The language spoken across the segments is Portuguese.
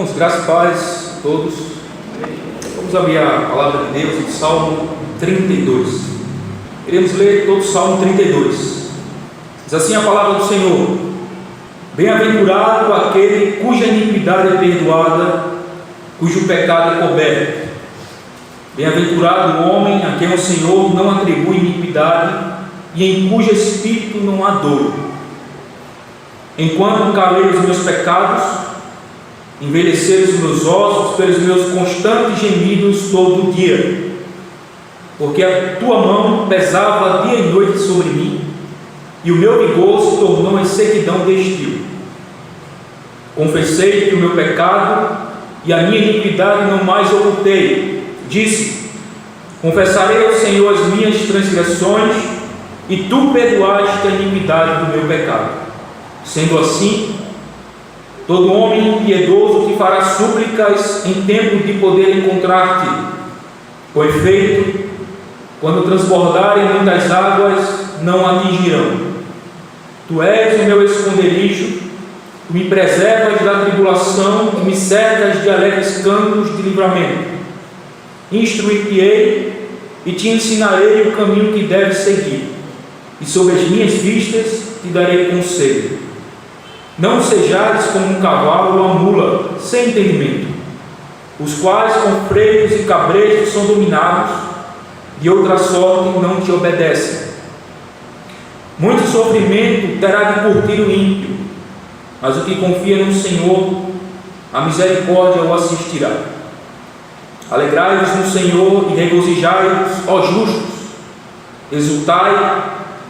Irmãos, graças e paz a todos. Vamos abrir a palavra de Deus no Salmo 32. Iremos ler todo o Salmo 32. Diz assim a palavra do Senhor: Bem-aventurado aquele cuja iniquidade é perdoada, cujo pecado é coberto. Bem-aventurado o homem a quem o Senhor não atribui iniquidade e em cujo espírito não há dor. Enquanto calei os meus pecados, envelheceram os meus ossos pelos meus constantes gemidos todo o dia, porque a tua mão pesava dia e noite sobre mim, e o meu vigor se tornou em sequidão de estio. Confessei que o meu pecado e a minha iniquidade não mais ocultei. Disse: confessarei ao Senhor as minhas transgressões, e tu perdoaste a iniquidade do meu pecado. Sendo assim, todo homem piedoso que fará súplicas em tempo de poder encontrar-te. Com efeito, quando transbordarem muitas águas, não atingirão. Tu és o meu esconderijo, tu me preservas da tribulação e me cercas de alegres cantos de livramento. Instruir-te-ei e te ensinarei o caminho que deves seguir, e sob as minhas vistas te darei conselho. Não sejais como um cavalo ou uma mula sem entendimento, os quais com freios e cabrejos são dominados, de outra sorte não te obedecem. Muito sofrimento terá de curtir o ímpio, mas o que confia no Senhor, a misericórdia o assistirá. Alegrai-vos no Senhor e regozijai-vos, ó justos. Exultai,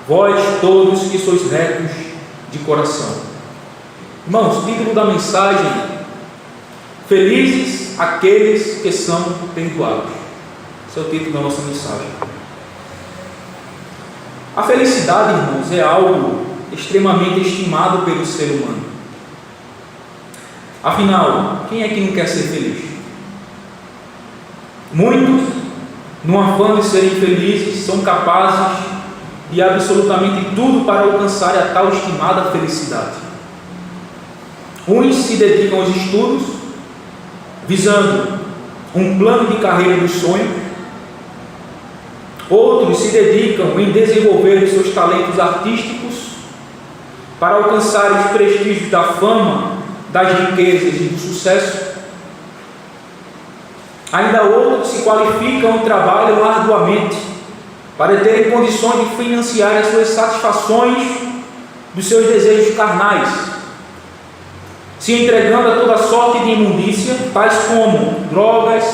vós todos que sois retos de coração. Irmãos, título da mensagem: Felizes aqueles que são perdoados. Esse é o título da nossa mensagem. A felicidade, irmãos, é algo extremamente estimado pelo ser humano. Afinal, quem é que não quer ser feliz? Muitos, no afã de serem felizes, são capazes de absolutamente tudo para alcançar a tal estimada felicidade. Uns se dedicam aos estudos, visando um plano de carreira dos sonhos. Outros se dedicam em desenvolver os seus talentos artísticos para alcançar os prestígios da fama, das riquezas e do sucesso. Ainda outros se qualificam e trabalham arduamente para terem condições de financiar as suas satisfações dos seus desejos carnais, se entregando a toda sorte de imundícia, tais como drogas,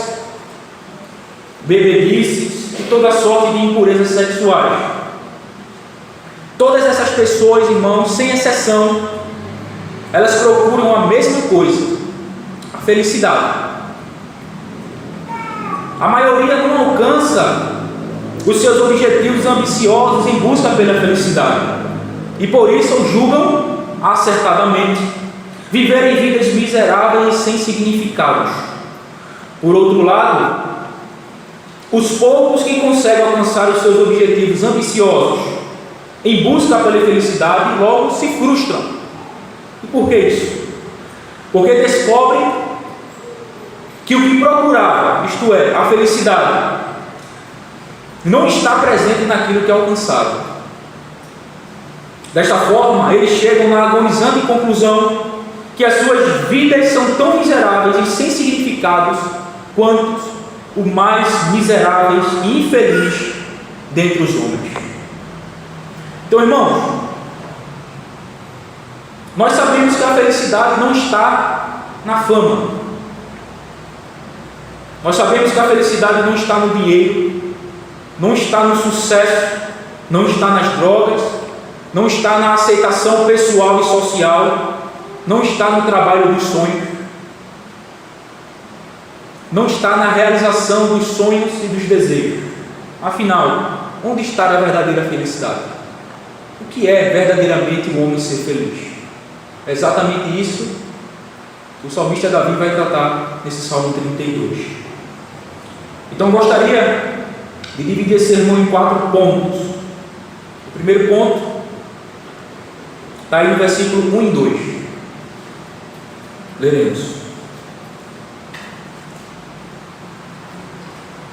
bebedices e toda sorte de impurezas sexuais. Todas essas pessoas, irmãos, sem exceção, elas procuram a mesma coisa: a felicidade. A maioria não alcança os seus objetivos ambiciosos em busca pela felicidade, e por isso julgam acertadamente viverem vidas miseráveis e sem significados. Por outro lado, os poucos que conseguem alcançar os seus objetivos ambiciosos em busca pela felicidade logo se frustram. E por que isso? Porque descobrem que o que procurava, isto é, a felicidade, não está presente naquilo que alcançaram. Desta forma, eles chegam na agonizante conclusão que as suas vidas são tão miseráveis e sem significados quanto os mais miseráveis e infelizes dentre os homens. Então, irmãos, nós sabemos que a felicidade não está na fama. Nós sabemos que a felicidade não está no dinheiro, não está no sucesso, não está nas drogas, não está na aceitação pessoal e social, não está no trabalho dos sonhos, não está na realização dos sonhos e dos desejos. Afinal, onde está a verdadeira felicidade? O que é verdadeiramente o homem ser feliz? É exatamente isso que o salmista Davi vai tratar nesse Salmo 32. Então gostaria de dividir esse sermão em 4 pontos. O primeiro ponto está aí no versículo 1 e 2. Leremos: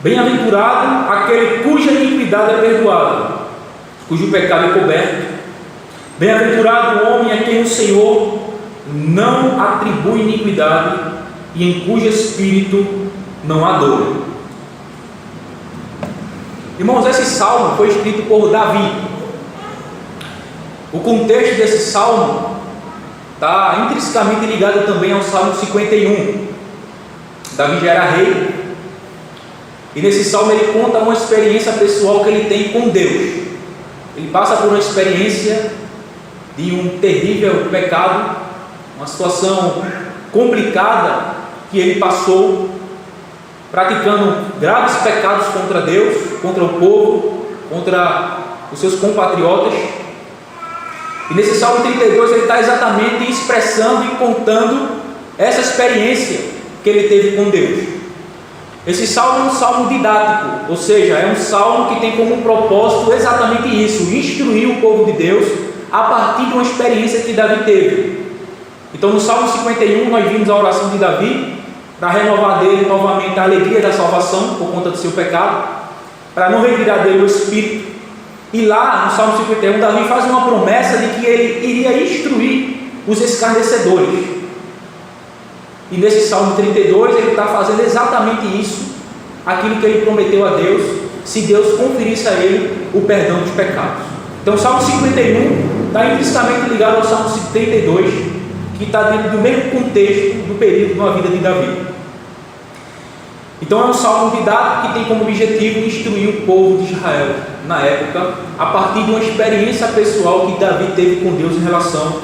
Bem-aventurado aquele cuja iniquidade é perdoada, cujo pecado é coberto. Bem-aventurado o homem a quem o Senhor não atribui iniquidade e em cujo espírito não há dor. Irmãos, esse salmo foi escrito por Davi. O contexto desse salmo está intrinsecamente ligado também ao Salmo 51. Davi já era rei, e nesse salmo ele conta uma experiência pessoal que ele tem com Deus. Ele passa por uma experiência de um terrível pecado, uma situação complicada que ele passou, praticando graves pecados contra Deus, contra o povo, contra os seus compatriotas. E nesse Salmo 32 ele está exatamente expressando e contando essa experiência que ele teve com Deus. Esse salmo é um salmo didático, ou seja, é um salmo que tem como propósito exatamente isso: instruir o povo de Deus a partir de uma experiência que Davi teve. Então no Salmo 51 nós vimos a oração de Davi para renovar dele novamente a alegria da salvação por conta do seu pecado, para não retirar dele o espírito. E lá no Salmo 51 Davi faz uma promessa de que ele iria instruir os escarnecedores. E nesse Salmo 32 ele está fazendo exatamente isso, aquilo que ele prometeu a Deus, se Deus conferisse a ele o perdão dos pecados. Então o Salmo 51 está intrinsecamente ligado ao Salmo 32, que está dentro do mesmo contexto do período na vida de Davi. Então é um salmo didático que tem como objetivo instruir o povo de Israel na época, a partir de uma experiência pessoal que Davi teve com Deus em relação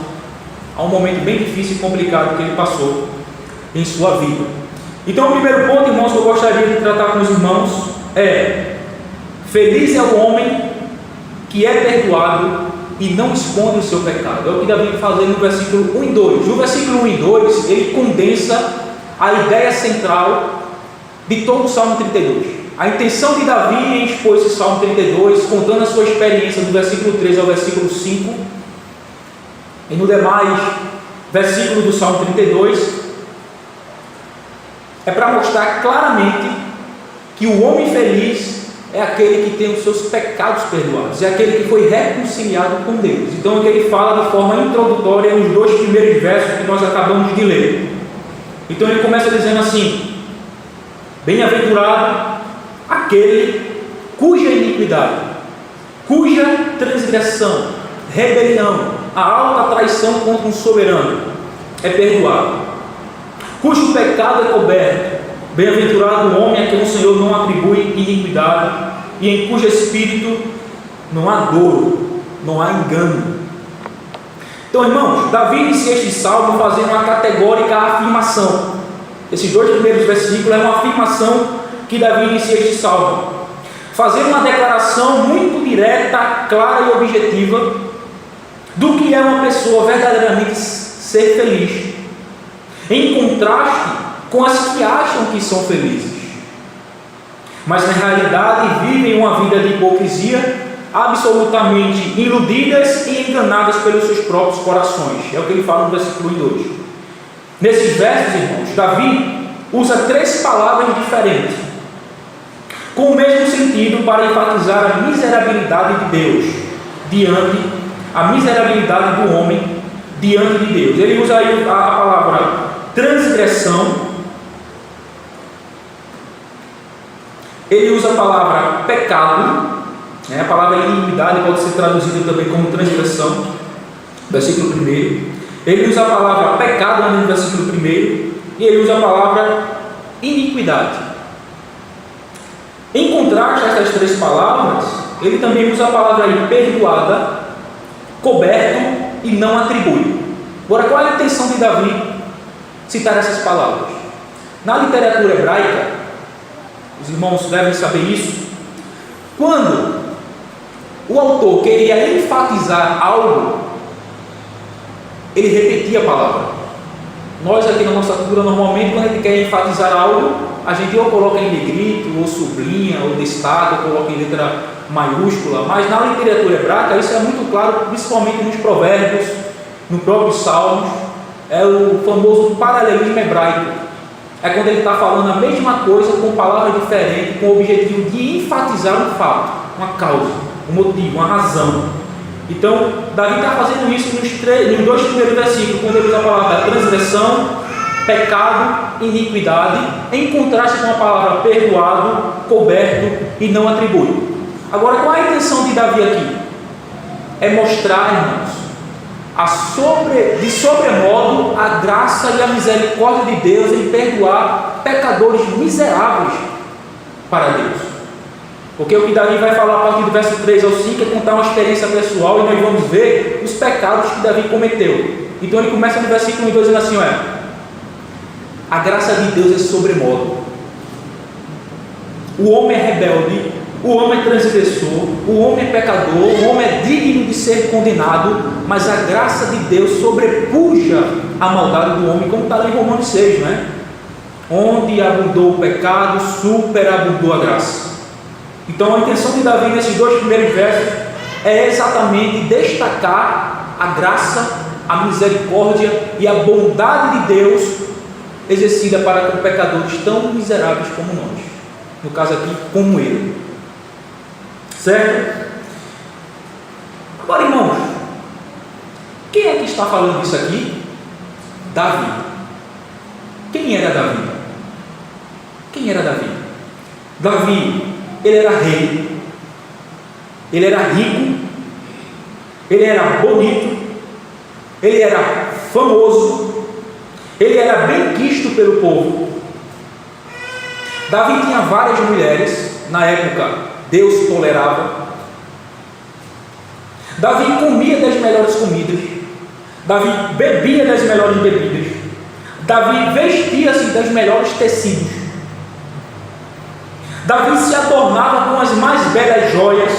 a um momento bem difícil e complicado que ele passou em sua vida. Então o primeiro ponto, irmãos, que eu gostaria de tratar com os irmãos é: feliz é o homem que é perdoado e não esconde o seu pecado. É o que Davi vai fazer no versículo 1 e 2. No versículo 1 e 2 ele condensa a ideia central de todo o Salmo 32. A intenção de Davi em expor esse Salmo 32, contando a sua experiência do versículo 3 ao versículo 5 e no demais versículo do Salmo 32, é para mostrar claramente que o homem feliz é aquele que tem os seus pecados perdoados, é aquele que foi reconciliado com Deus. Então é que ele fala de forma introdutória nos 2 primeiros versos que nós acabamos de ler. Então ele começa dizendo assim: bem-aventurado aquele cuja iniquidade, cuja transgressão, rebelião, a alta traição contra um soberano é perdoado, cujo pecado é coberto. Bem-aventurado o homem a quem o Senhor não atribui iniquidade e em cujo espírito não há dolo, não há engano. Então, irmãos, Davi inicia este salmo fazendo uma categórica afirmação. Esses 2 primeiros versículos é uma afirmação que Davi inicia este salmo, fazendo uma declaração muito direta, clara e objetiva do que é uma pessoa verdadeiramente ser feliz, em contraste com as que acham que são felizes, mas na realidade vivem uma vida de hipocrisia, absolutamente iludidas e enganadas pelos seus próprios corações. É o que ele fala no versículo 2. Nesses versos, irmãos, Davi usa 3 palavras diferentes, com o mesmo sentido, para enfatizar a miserabilidade de Deus a miserabilidade do homem diante de Deus. Ele usa aí a palavra transgressão, ele usa a palavra pecado, a palavra iniquidade pode ser traduzida também como transgressão, versículo 1. Ele usa a palavra pecado no versículo 1 e ele usa a palavra iniquidade. Em contraste a essas 3 palavras, ele também usa a palavra aí, perdoada, coberto e não atribui. Agora, qual é a intenção de Davi citar essas palavras? Na literatura hebraica, os irmãos devem saber isso, quando o autor queria enfatizar algo, ele repetia a palavra. Nós aqui na nossa cultura, normalmente, quando a gente quer enfatizar algo, a gente ou coloca em negrito, ou sublinha, ou destaca, ou coloca em letra maiúscula, mas na literatura hebraica isso é muito claro, principalmente nos provérbios, no próprio Salmos, é o famoso paralelismo hebraico. é quando ele está falando a mesma coisa com palavras diferentes, com o objetivo de enfatizar um fato, uma causa, um motivo, uma razão. Então, Davi está fazendo isso nos dois primeiros versículos, quando ele usa a palavra transgressão, pecado, iniquidade, em contraste com a palavra perdoado, coberto e não atribui. Agora, qual é a intenção de Davi aqui? É mostrar, irmãos, de sobremodo a graça e a misericórdia de Deus em perdoar pecadores miseráveis para Deus. Porque o que Davi vai falar a partir do verso 3 ao 5 é contar uma experiência pessoal, e nós vamos ver os pecados que Davi cometeu. Então ele começa no versículo 2 dizendo assim: a graça de Deus é sobremodo. O homem é rebelde, o homem é transgressor, o homem é pecador, o homem é digno de ser condenado, mas a graça de Deus sobrepuja a maldade do homem, como está lá em Romanos 6, não é? Onde abundou o pecado, superabundou a graça. Então a intenção de Davi nesses dois primeiros versos é exatamente destacar a graça, a misericórdia e a bondade de Deus exercida para com pecadores tão miseráveis como nós, no caso aqui, como ele. Certo? Agora, irmãos, quem é que está falando isso aqui? Davi. Quem era Davi? Quem era Davi? Davi, ele era rei, ele era rico, ele era bonito, ele era famoso, ele era bem quisto pelo povo. Davi tinha várias mulheres, na época Deus tolerava. Davi comia das melhores comidas, Davi bebia das melhores bebidas, Davi vestia-se das melhores tecidos, Davi se adornava com as mais belas joias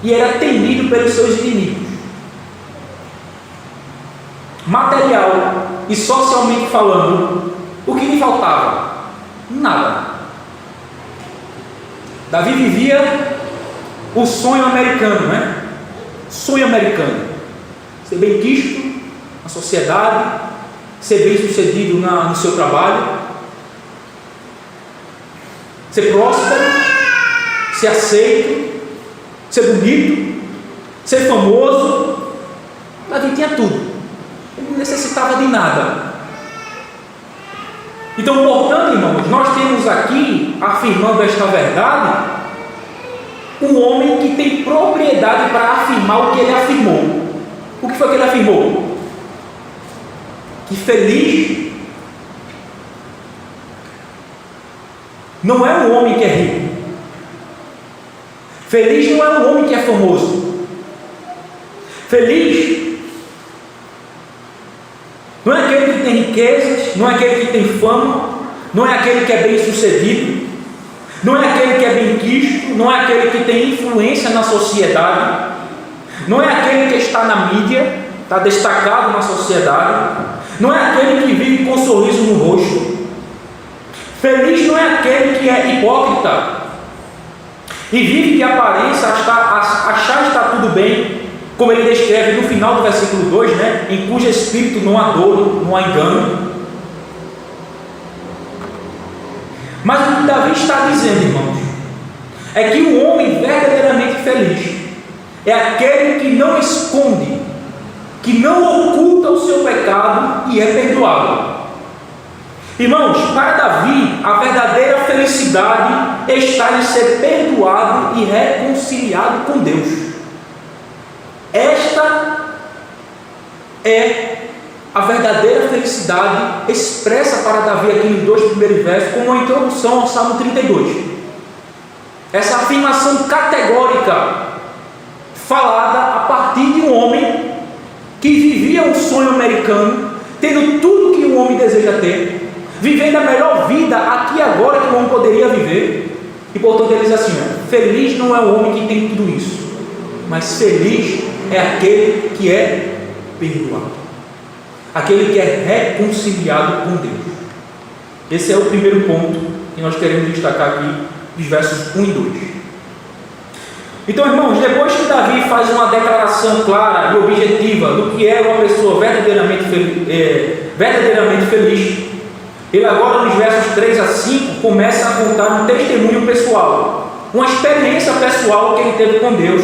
e era temido pelos seus inimigos. Material e socialmente falando, o que lhe faltava? Nada. Davi vivia o sonho americano, né? Sonho americano. Ser bem quisto na sociedade, ser bem sucedido no seu trabalho, ser próspero, ser aceito, ser bonito, ser famoso. Davi tinha tudo. Ele não necessitava de nada. Então, portanto, irmãos, nós temos aqui, afirmando esta verdade, um homem que tem propriedade para afirmar o que ele afirmou. O que foi que ele afirmou? Que feliz não é o homem que é rico. Feliz não é o homem que é famoso. Feliz não é aquele que tem riquezas, não é aquele que tem fama, não é aquele que é bem sucedido, não é aquele que é bem quisto, não é aquele que tem influência na sociedade, não é aquele que está na mídia, está destacado na sociedade, não é aquele que vive com um sorriso no rosto. Feliz não é aquele que é hipócrita e vive de aparência, achar estar tudo bem, como ele descreve no final do versículo 2, né? Em cujo espírito não há dolo, não há engano. Mas o que Davi está dizendo, irmãos, é que o homem verdadeiramente feliz é aquele que não esconde, que não oculta o seu pecado e é perdoado. Irmãos, para Davi, a verdadeira felicidade está em ser perdoado e reconciliado com Deus. Esta é a verdadeira felicidade expressa para Davi aqui nos dois primeiros versos, como uma introdução ao Salmo 32. Essa afirmação categórica, falada a partir de um homem que vivia um sonho americano, tendo tudo que um homem deseja ter, vivendo a melhor vida aqui e agora que o homem poderia viver. E portanto ele diz assim: feliz não é o homem que tem tudo isso, mas feliz é aquele que é perdoado, aquele que é reconciliado com Deus. Esse é o primeiro ponto que nós queremos destacar aqui dos versos 1 e 2. Então, irmãos, depois que Davi faz uma declaração clara e objetiva do que é uma pessoa verdadeiramente feliz, Ele agora, nos versos 3 a 5, começa a contar um testemunho pessoal, uma experiência pessoal que ele teve com Deus,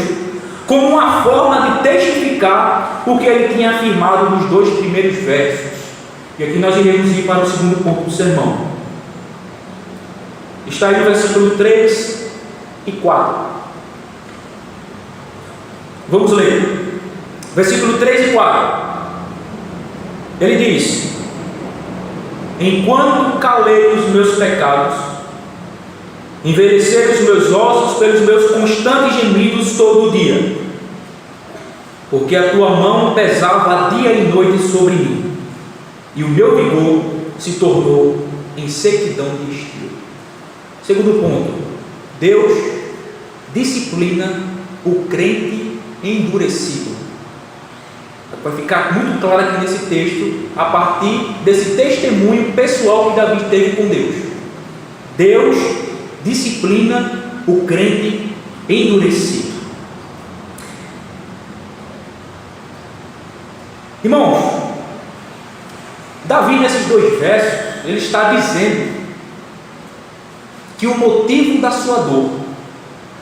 como uma forma de testificar o que ele tinha afirmado nos 2 primeiros versos. E aqui nós iremos ir para o segundo ponto do sermão. Está aí no versículo 3 e 4. Vamos ler. Versículo 3 e 4. Ele diz: enquanto calei os meus pecados, envelheceram os meus ossos pelos meus constantes gemidos todo o dia, porque a tua mão pesava dia e noite sobre mim, e o meu vigor se tornou em sequidão de estio. Segundo ponto: Deus disciplina o crente endurecido. Vai ficar muito claro aqui nesse texto, a partir desse testemunho pessoal que Davi teve com Deus. Deus disciplina o crente endurecido. Irmãos, Davi, nesses 2 versos, ele está dizendo que o motivo da sua dor,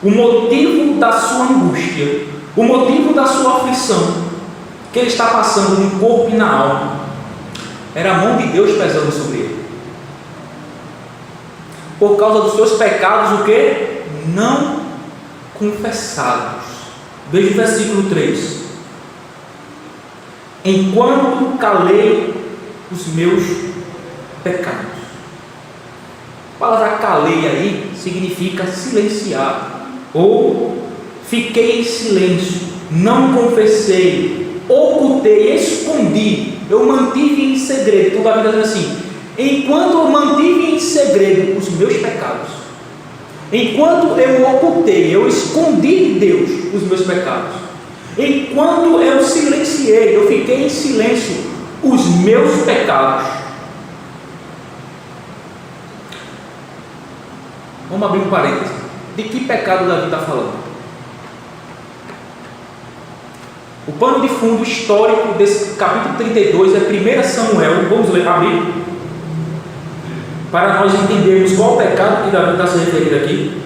o motivo da sua angústia, o motivo da sua aflição que ele está passando no corpo e na alma, era a mão de Deus pesando sobre ele, por causa dos seus pecados, o que? Não confessados. Veja o versículo 3: enquanto calei os meus pecados. A palavra calei aí significa silenciar, ou fiquei em silêncio, não confessei, ocultei, escondi, eu mantive em segredo. Então Davi está dizendo assim: enquanto eu mantive em segredo os meus pecados, enquanto eu ocultei, eu escondi de Deus os meus pecados, enquanto eu silenciei, eu fiquei em silêncio os meus pecados. Vamos abrir um parênteses. De que pecado Davi está falando? O pano de fundo histórico desse capítulo 32 é 1 Samuel. Vamos ler, abrir, para nós entendermos qual o pecado que Davi está se referindo aqui.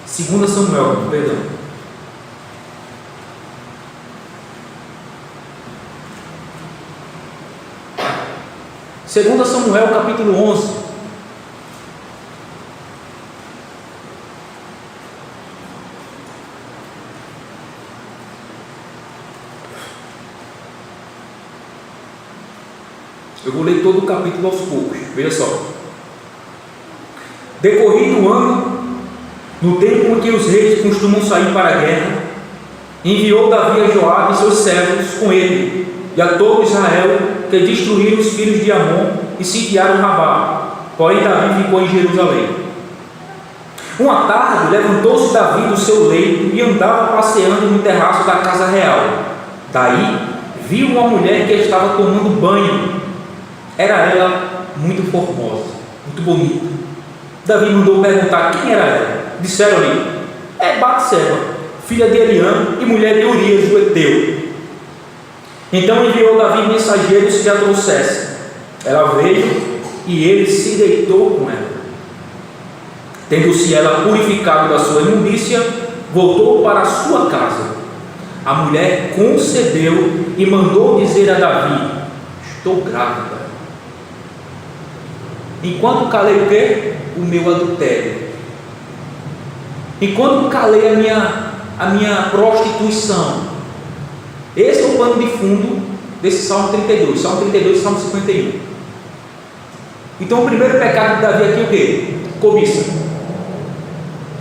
2 Samuel, perdão. Segunda Samuel, capítulo 11. Eu vou ler todo o capítulo aos poucos. Veja só. Decorrido o ano, no tempo em que os reis costumam sair para a guerra, enviou Davi a Joabe e seus servos com ele, e a todo Israel, que destruíram os filhos de Amon e sitiaram Rabá. Porém Davi ficou em Jerusalém. Uma tarde levantou-se Davi do seu leito e andava passeando no terraço da casa real. Daí viu uma mulher que estava tomando banho. Era ela muito formosa, muito bonita. Davi mandou perguntar quem era ela. Disseram-lhe: é Batseba, filha de Eliã e mulher de Urias, o heteu. Então enviou Davi mensageiros que a trouxessem. Ela veio e ele se deitou com ela. Tendo-se ela purificado da sua imundícia, voltou para a sua casa. A mulher concedeu e mandou dizer a Davi: estou grávida. Enquanto calei o quê? O meu adultério. Enquanto calei a minha prostituição. Esse é o pano de fundo desse Salmo 32. Salmo 32 e Salmo 51. Então o primeiro pecado de Davi aqui é o quê? Cobiça.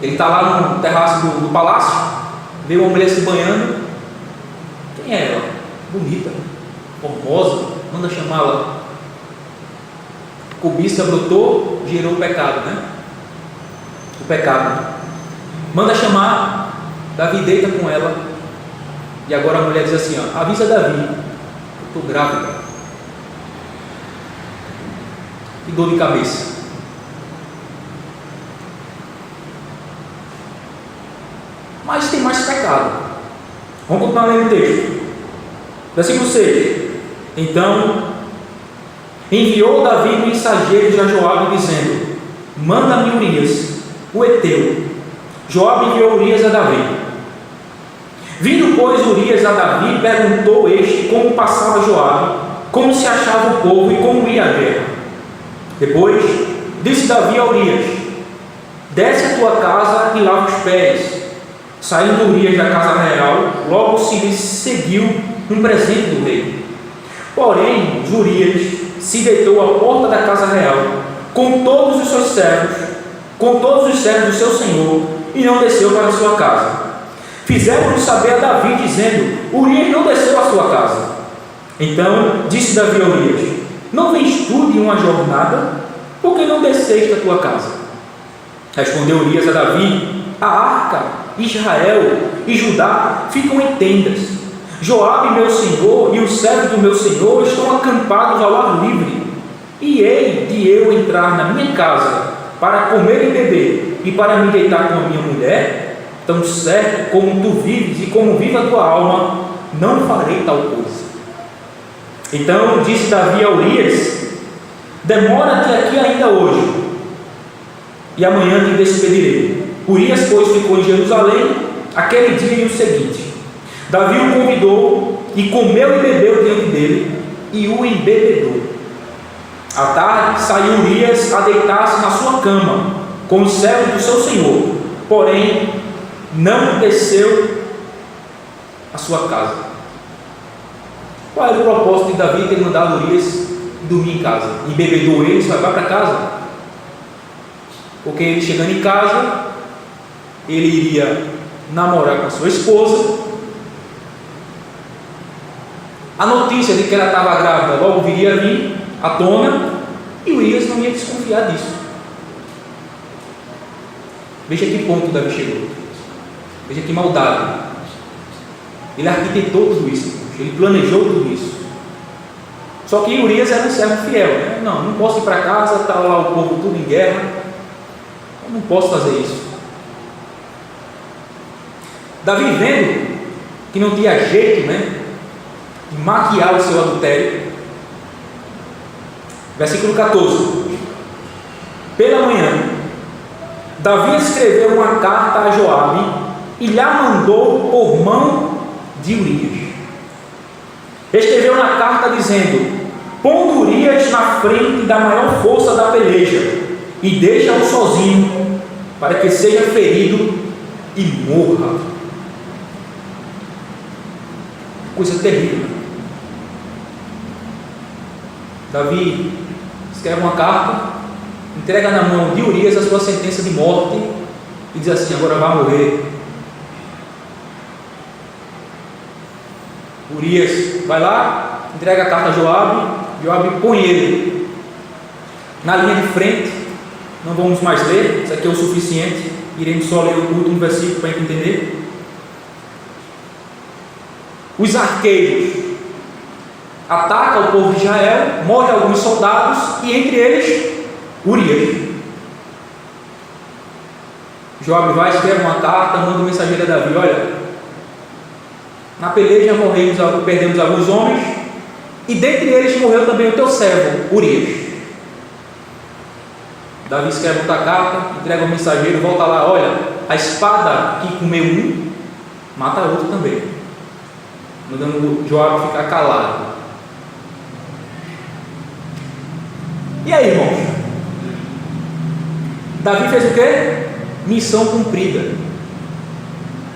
Ele está lá no terraço do palácio, vê uma mulher se banhando. Quem é ela? Bonita, formosa, manda chamá-la. Cobiça brotou, gerou o pecado, né? O pecado. Manda chamar, Davi deita com ela. E agora a mulher diz assim: ó, avisa Davi, eu estou grávida. Que dor de cabeça. Mas tem mais pecado. Vamos continuar lendo o texto. Versículo 6. Então enviou Davi mensageiros a Joabe, dizendo: manda-me Urias, o heteu. Joabe enviou Urias a Davi. Vindo, pois, Urias a Davi, perguntou este como passava Joabe, como se achava o povo e como ia a guerra. Depois disse Davi a Urias: desce a tua casa e lava os pés. Saindo Urias da casa real, logo se lhe seguiu um presente do rei. Porém, Urias se deitou à porta da casa real, com todos os seus servos, com todos os servos do seu senhor, e não desceu para a sua casa. Fizeram-lhe saber a Davi, dizendo: Urias não desceu à sua casa. Então disse Davi a Urias: não vens tu de uma jornada? Por que não desceste à tua casa? Respondeu Urias a Davi: a arca, Israel e Judá ficam em tendas. Joabe, meu senhor, e os servos do meu senhor estão acampados ao ar livre. E hei de eu entrar na minha casa para comer e beber, e para me deitar com a minha mulher? Tão certo como tu vives e como vive a tua alma, não farei tal coisa. Então disse Davi a Urias: demora-te aqui ainda hoje, e amanhã te despedirei. Urias, pois, ficou em Jerusalém aquele dia e o seguinte. Davi o convidou, e comeu e bebeu diante dele, e o embebedou. À tarde saiu Urias a deitar-se na sua cama, com os servos do seu senhor, porém não desceu à sua casa. Qual era o propósito de Davi ter mandado Urias dormir em casa? Embebedou ele, vai para casa? Porque ele, chegando em casa, ele iria namorar com a sua esposa. A notícia de que ela estava grávida logo viria a vir à tona, e Urias não ia desconfiar disso. Veja que ponto Davi chegou. Veja que maldade. Ele arquitetou tudo isso, ele planejou tudo isso. Só que Urias era um servo fiel, né? Não posso ir para casa, está lá o povo tudo em guerra, eu não posso fazer isso. Davi, vendo que não tinha jeito, né, de maquiar o seu adultério, versículo 14: pela manhã Davi escreveu uma carta a Joabe e lhe mandou por mão de Urias. Escreveu na carta dizendo: pondo Urias na frente da maior força da peleja, e deixa-o sozinho, para que seja ferido e morra. Coisa terrível. Davi escreve uma carta, entrega na mão de Urias a sua sentença de morte e diz assim: agora vai morrer. Urias vai lá, entrega a carta a Joabe. Joabe põe ele na linha de frente. Não vamos mais ler, isso aqui é o suficiente, iremos só ler o último versículo para entender. Os arqueiros atacam o povo de Israel, morrem alguns soldados, e entre eles Urias. Joabe vai, escreve uma carta, manda um mensageiro a Davi: olha, na peleja perdemos alguns homens, e dentre eles morreu também o teu servo Urias. Davi escreve outra carta, entrega ao mensageiro, volta lá: olha, a espada que comeu um, mata outro também, mandando Joabe ficar calado. E aí, irmãos? Davi fez o quê? Missão cumprida.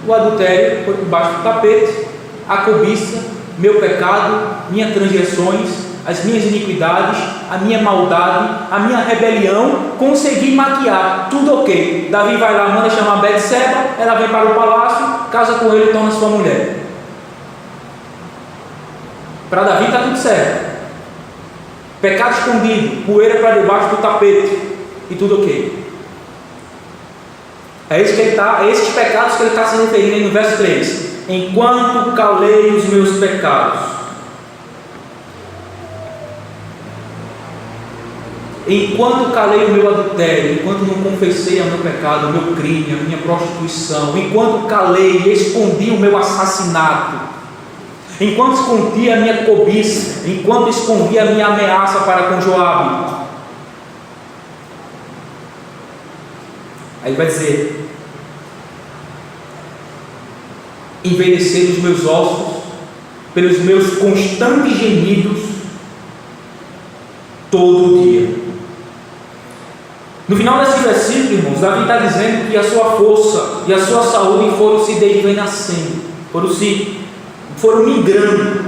O adultério foi por baixo do tapete, a cobiça, meu pecado, minhas transgressões, as minhas iniquidades, a minha maldade, a minha rebelião, consegui maquiar, tudo ok. Davi vai lá, manda chamar Betseba, ela vem para o palácio, casa com ele e torna sua mulher. Para Davi está tudo certo. Pecado escondido, poeira para debaixo do tapete, e tudo ok. É esses pecados que ele está se referindo aí no verso 3. Enquanto calei os meus pecados, enquanto calei o meu adultério, enquanto não confessei o meu pecado, o meu crime, a minha prostituição, enquanto calei e escondi o meu assassinato, enquanto escondia a minha cobiça, enquanto escondia a minha ameaça para com Joabe. Aí vai dizer: envelhecer os meus ossos pelos meus constantes gemidos todo dia. No final desse versículo, irmãos, Davi está dizendo que a sua força e a sua saúde foram se desvanecendo, foram migrando.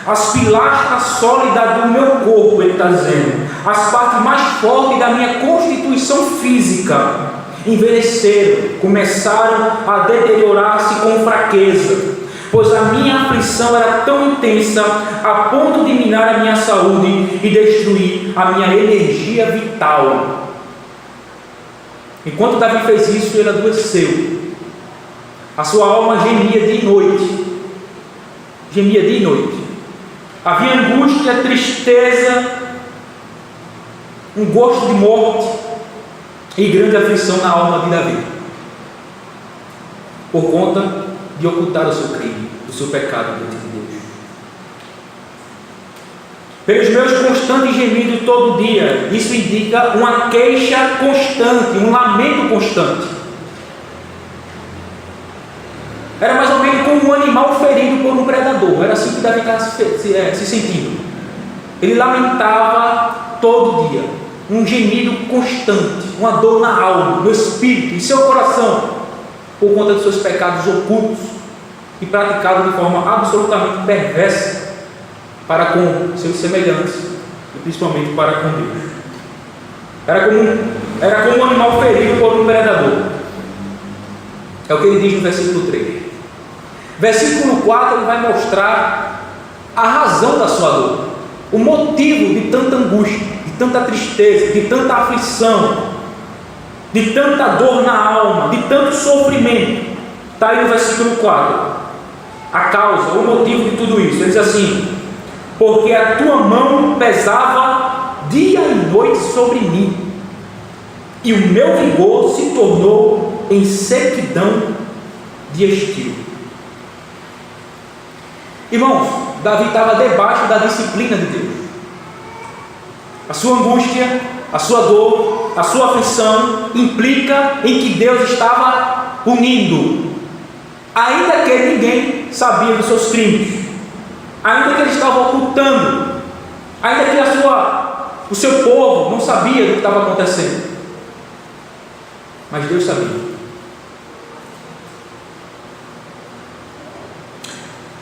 As pilastras sólidas do meu corpo, ele está dizendo, as partes mais fortes da minha constituição física, envelheceram, começaram a deteriorar-se com fraqueza, pois a minha aflição era tão intensa a ponto de minar a minha saúde e destruir a minha energia vital. Enquanto Davi fez isso, ele adoeceu. A sua alma gemia dia e noite. Gemia dia e noite. Havia angústia, tristeza, um gosto de morte e grande aflição na alma de Davi, por conta de ocultar o seu crime, o seu pecado diante de Deus. Pelos meus constantes gemidos todo dia, isso indica uma queixa constante, um lamento constante. Era mais ou menos como um animal ferido por um predador. Era assim que Davi estava se sentindo. Ele lamentava todo dia, um gemido constante, uma dor na alma, no espírito, em seu coração, por conta dos seus pecados ocultos e praticados de forma absolutamente perversa para com seus semelhantes e principalmente para com Deus. Era como um animal ferido por um predador. É o que ele diz no versículo 3. Versículo 4, ele vai mostrar a razão da sua dor, o motivo de tanta angústia, de tanta tristeza, de tanta aflição, de tanta dor na alma, de tanto sofrimento. Está aí no versículo 4 a causa, o motivo de tudo isso. Ele diz assim: porque a tua mão pesava dia e noite sobre mim, e o meu vigor se tornou em sequidão de estio. Irmãos, Davi estava debaixo da disciplina de Deus. A sua angústia, a sua dor, a sua aflição implica em que Deus estava punindo, ainda que ninguém sabia dos seus crimes, ainda que ele estava ocultando, ainda que o seu povo não sabia do que estava acontecendo, mas Deus sabia.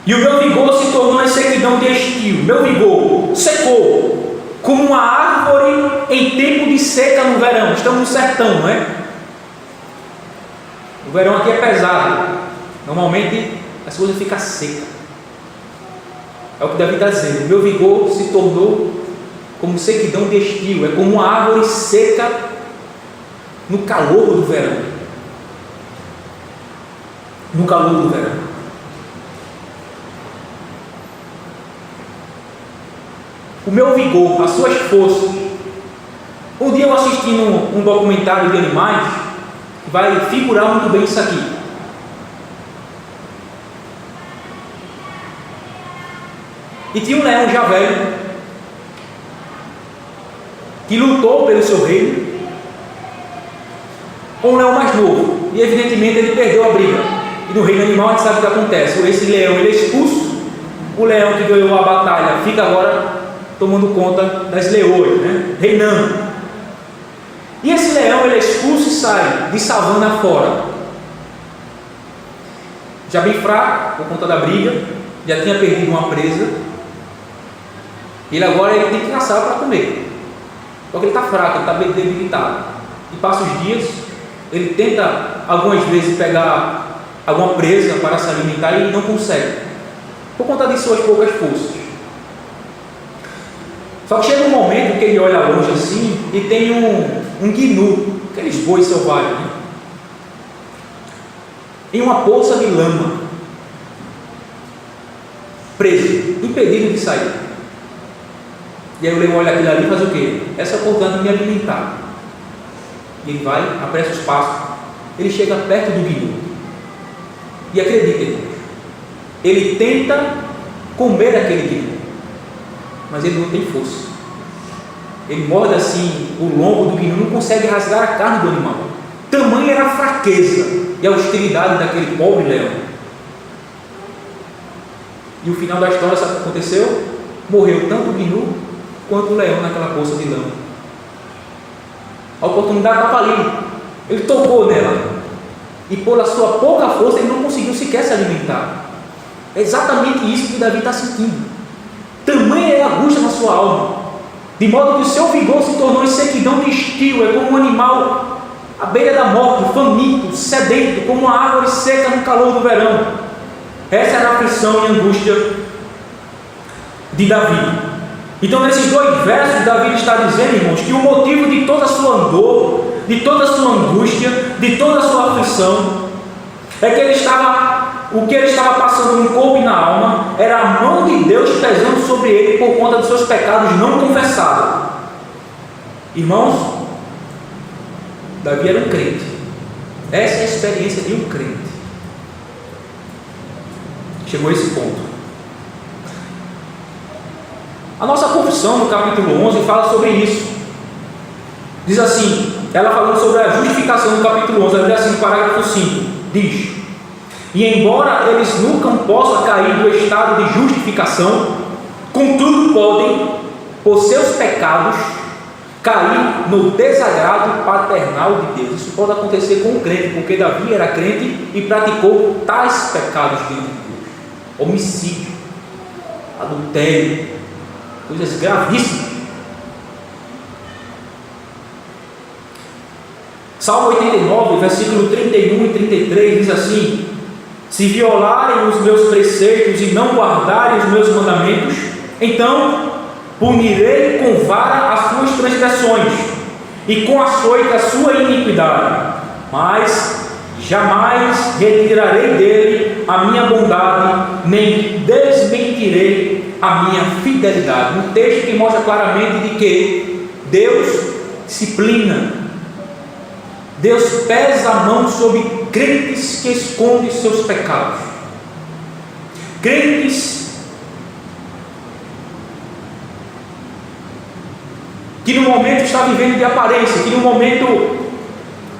E o meu vigor se tornou em sequidão de estio. Meu vigor secou, como uma árvore em tempo de seca no verão. Estamos no sertão, não é? O verão aqui é pesado. Normalmente as coisas ficam secas. É o que Davi está dizendo. Meu vigor se tornou como sequidão de estio. É como uma árvore seca no calor do verão. No calor do verão. O meu vigor, as suas forças. Um dia eu assisti um documentário de animais que vai figurar muito bem isso aqui. E tinha um leão já velho que lutou pelo seu reino com um leão mais novo, e evidentemente ele perdeu a briga. E no reino animal a gente sabe o que acontece: esse leão ele é expulso, o leão que ganhou a batalha fica agora tomando conta das leoas, né? Reinando. E esse leão ele é expulso e sai de savana fora, já bem fraco por conta da briga, já tinha perdido uma presa. Ele agora tem que caçar para comer, só que ele está fraco, ele está bem debilitado. E passa os dias, ele tenta algumas vezes pegar alguma presa para se alimentar e não consegue, por conta de suas poucas forças. Só que chega um momento que ele olha longe assim e tem um gnu, aqueles bois selvagens, né? Em uma poça de lama, preso, impedido de sair. E aí o leão olha aquilo ali e faz o quê? Essa oportunidade de me alimentar. E ele vai, apressa os passos, ele chega perto do gnu. E acredita, ele tenta comer aquele gnu, mas ele não tem força. Ele morde assim o lombo do gnu, não consegue rasgar a carne do animal. Tamanha era a fraqueza e a hostilidade daquele pobre leão. E o final da história, sabe o que aconteceu? Morreu tanto o gnu quanto o leão naquela poça de lama. A oportunidade estava ali. Ele tocou nela. E por a sua pouca força ele não conseguiu sequer se alimentar. É exatamente isso que Davi está sentindo. Tamanha é a angústia na sua alma, de modo que o seu vigor se tornou em sequidão de estio. É como um animal à beira da morte, faminto, sedento, como uma árvore seca no calor do verão. Essa era a aflição e a angústia de Davi. Então, nesses 2 versos, Davi está dizendo, irmãos, que o motivo de toda a sua dor, de toda a sua angústia, de toda a sua aflição, é que o que ele estava passando no corpo e na alma era a mão de Deus pesando sobre ele por conta dos seus pecados não confessados. Irmãos, Davi era um crente. Essa é a experiência de um crente. Chegou a esse ponto. A nossa confissão, no capítulo 11, fala sobre isso. Diz assim, ela falando sobre a justificação no capítulo 11, ela diz assim no parágrafo 5, diz: e embora eles nunca possam cair do estado de justificação, contudo podem, por seus pecados, cair no desagrado paternal de Deus. Isso pode acontecer com o crente, porque Davi era crente e praticou tais pecados diante de Deus: homicídio, adultério, coisas gravíssimas. Salmo 89, versículo 31 e 33 diz assim: se violarem os meus preceitos e não guardarem os meus mandamentos, então punirei com vara as suas transgressões e com açoite a sua iniquidade, mas jamais retirarei dele a minha bondade, nem desmentirei a minha fidelidade. Um texto que mostra claramente de que Deus disciplina, Deus pesa a mão sobre crentes que escondem seus pecados, crentes que no momento está vivendo de aparência, que no momento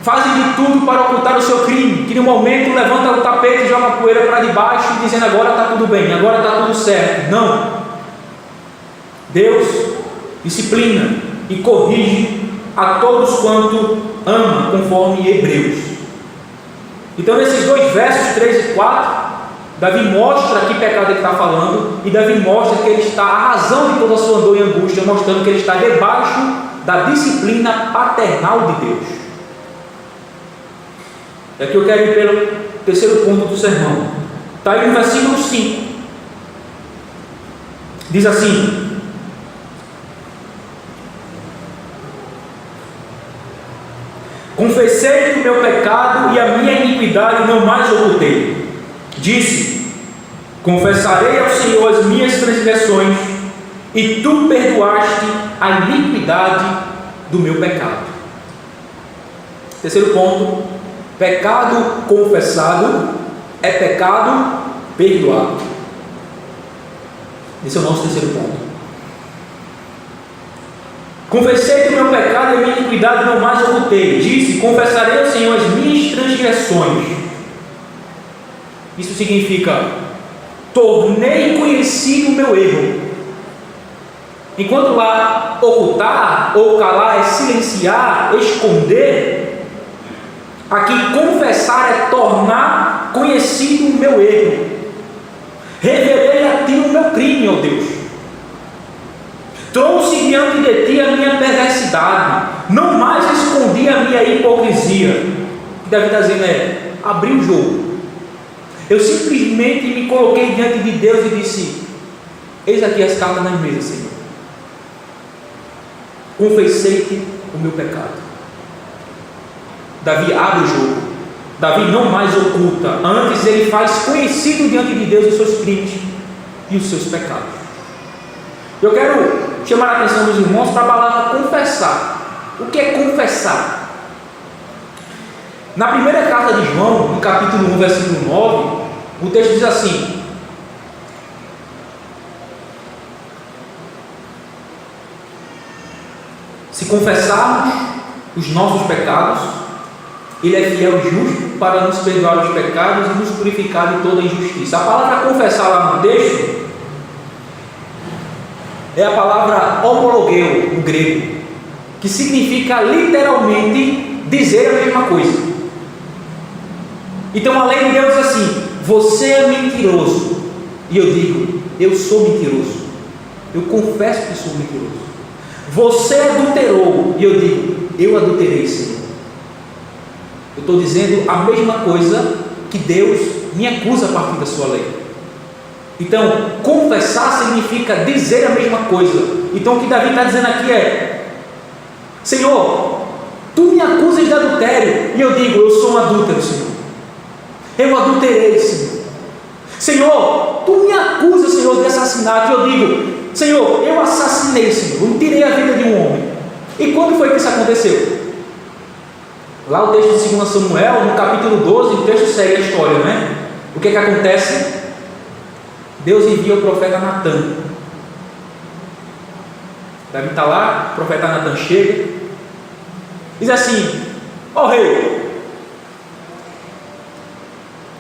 fazem de tudo para ocultar o seu crime, que no momento levanta o tapete e joga a poeira para debaixo, dizendo agora está tudo bem, agora está tudo certo. Não. Deus disciplina e corrige a todos quanto ama, conforme Hebreus. Então, nesses 2 versos 3 e 4, Davi mostra que pecado ele está falando, e Davi mostra que ele está, a razão de toda a sua dor e angústia, mostrando que ele está debaixo da disciplina paternal de Deus. É que eu quero ir pelo terceiro ponto do sermão. Está aí no versículo 5. Diz assim: confessei o meu pecado e a minha iniquidade não mais ocultei. Disse: confessarei ao Senhor as minhas transgressões, e tu perdoaste a iniquidade do meu pecado. Terceiro ponto: pecado confessado é pecado perdoado. Esse é o nosso terceiro ponto. Confessei que o meu pecado e a minha iniquidade não mais ocultei. Disse: confessarei ao Senhor as minhas transgressões. Isso significa: tornei conhecido o meu erro. Enquanto lá ocultar ou calar é silenciar, esconder, aqui confessar é tornar conhecido o meu erro. Revelei a ti o meu crime, ó Deus. Trouxe diante de ti a minha perversidade, não mais escondi a minha hipocrisia. O que Davi está dizendo é: abri o jogo. Eu simplesmente me coloquei diante de Deus e disse: eis aqui as cartas nas mesas, Senhor. Confessei-te o meu pecado. Davi abre o jogo. Davi não mais oculta. Antes ele faz conhecido diante de Deus os seus crimes e os seus pecados. Eu quero chamar a atenção dos irmãos para a palavra confessar. O que é confessar? Na primeira carta de João, no capítulo 1, versículo 9, o texto diz assim: confessarmos os nossos pecados, Ele é fiel e justo para nos perdoar os pecados e nos purificar de toda injustiça. A palavra confessar lá no texto é a palavra homologeu, no grego, que significa literalmente dizer a mesma coisa. Então a lei de Deus diz assim: você é mentiroso. E eu digo: eu sou mentiroso. Eu confesso que sou mentiroso. Você adulterou. E eu digo: eu adulterei, Senhor. Eu estou dizendo a mesma coisa que Deus me acusa a partir da sua lei. Então, confessar significa dizer a mesma coisa. Então o que Davi está dizendo aqui é: Senhor, tu me acusas de adultério. E eu digo: eu sou um adúltero, Senhor. Eu adulterei, Senhor. Senhor, tu me acusas, Senhor, de assassinato. E eu digo: Senhor, eu assassinei, Senhor. Eu tirei a vida de um homem. E quando foi que isso aconteceu? Lá o texto de 2 Samuel, no capítulo 12, o texto segue a história, não é? O que acontece? Deus envia o profeta Natan. Davi está lá, o profeta Natan chega, diz assim: ó rei,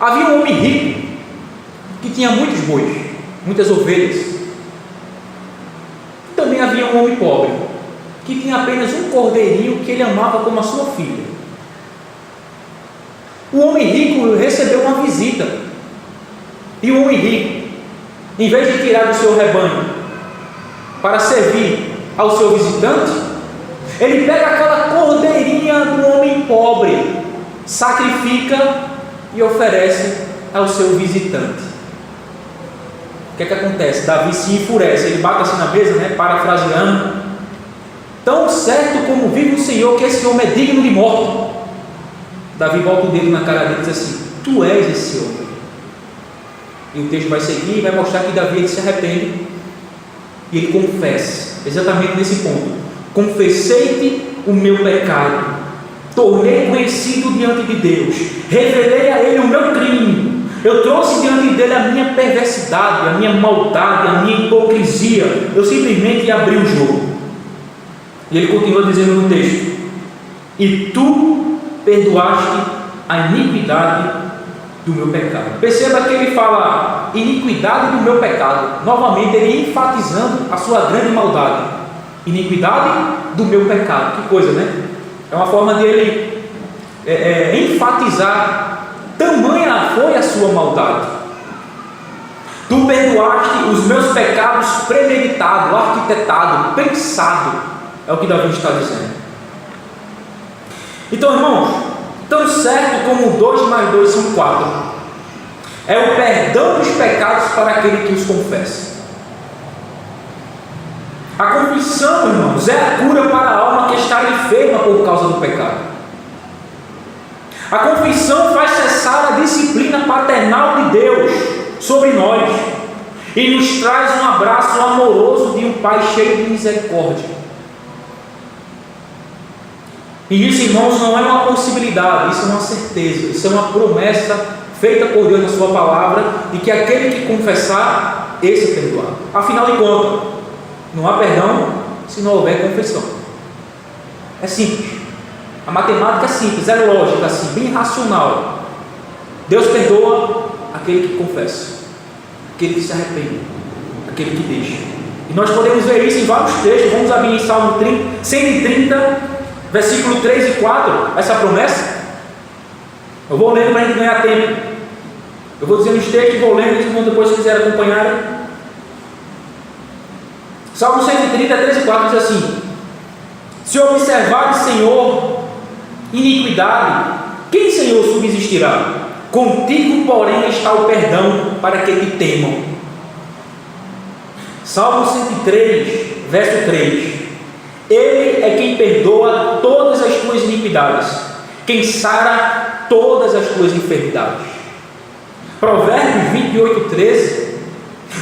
havia um homem rico que tinha muitos bois, muitas ovelhas. Também havia um homem pobre que tinha apenas um cordeirinho que ele amava como a sua filha. O homem rico recebeu uma visita, e o homem rico, em vez de tirar do seu rebanho para servir ao seu visitante, ele pega aquela cordeirinha do homem pobre, sacrifica e oferece ao seu visitante. O que acontece? Davi se enfurece, ele bate assim na mesa, né, parafraseando: tão certo como vive o Senhor que esse homem é digno de morte. Davi bota o dedo na cara dele e diz assim: tu és esse homem. E o texto vai seguir e vai mostrar que Davi ele se arrepende e ele confessa, exatamente nesse ponto: confessei-te o meu pecado, tornei conhecido diante de Deus, revelei a ele o meu crime, eu trouxe diante dele a minha perversidade, a minha maldade, a minha hipocrisia, eu simplesmente abri o jogo. E ele continua dizendo no texto: e tu perdoaste a iniquidade do meu pecado. Perceba que ele fala iniquidade do meu pecado, novamente ele enfatizando a sua grande maldade. Iniquidade do meu pecado, que coisa, né? É uma forma de ele enfatizar tamanha foi a sua maldade. Tu perdoaste os meus pecados premeditado, arquitetado, pensado, é o que Davi está dizendo. Então, irmãos, tão certo como 2 mais 2 são 4, é o perdão dos pecados para aquele que os confessa. A confissão, irmãos, é a cura para a alma que está enferma por causa do pecado. A confissão faz cessar a disciplina paternal de Deus sobre nós e nos traz um abraço amoroso de um Pai cheio de misericórdia. E isso, irmãos, não é uma possibilidade, isso é uma certeza, isso é uma promessa feita por Deus na sua palavra, de que aquele que confessar, esse é perdoado. Afinal de contas, não há perdão se não houver confissão. É simples. A matemática é simples, é lógica, assim, bem racional. Deus perdoa aquele que confessa, aquele que se arrepende, aquele que deixa. E nós podemos ver isso em vários textos. Vamos abrir em Salmo 130, versículo 3 e 4, essa promessa. Eu vou lendo para a gente ganhar tempo. Eu vou dizer os textos e vou lendo, eles vão depois, se quiserem acompanhar. Salmo 130, 3 e 4 diz assim: se observares, Senhor, iniquidade, quem, Senhor, subsistirá? Contigo, porém, está o perdão para que te temam. Salmo 103, verso 3: Ele é quem perdoa todas as tuas iniquidades, quem sara todas as tuas enfermidades. Provérbios 28, 13: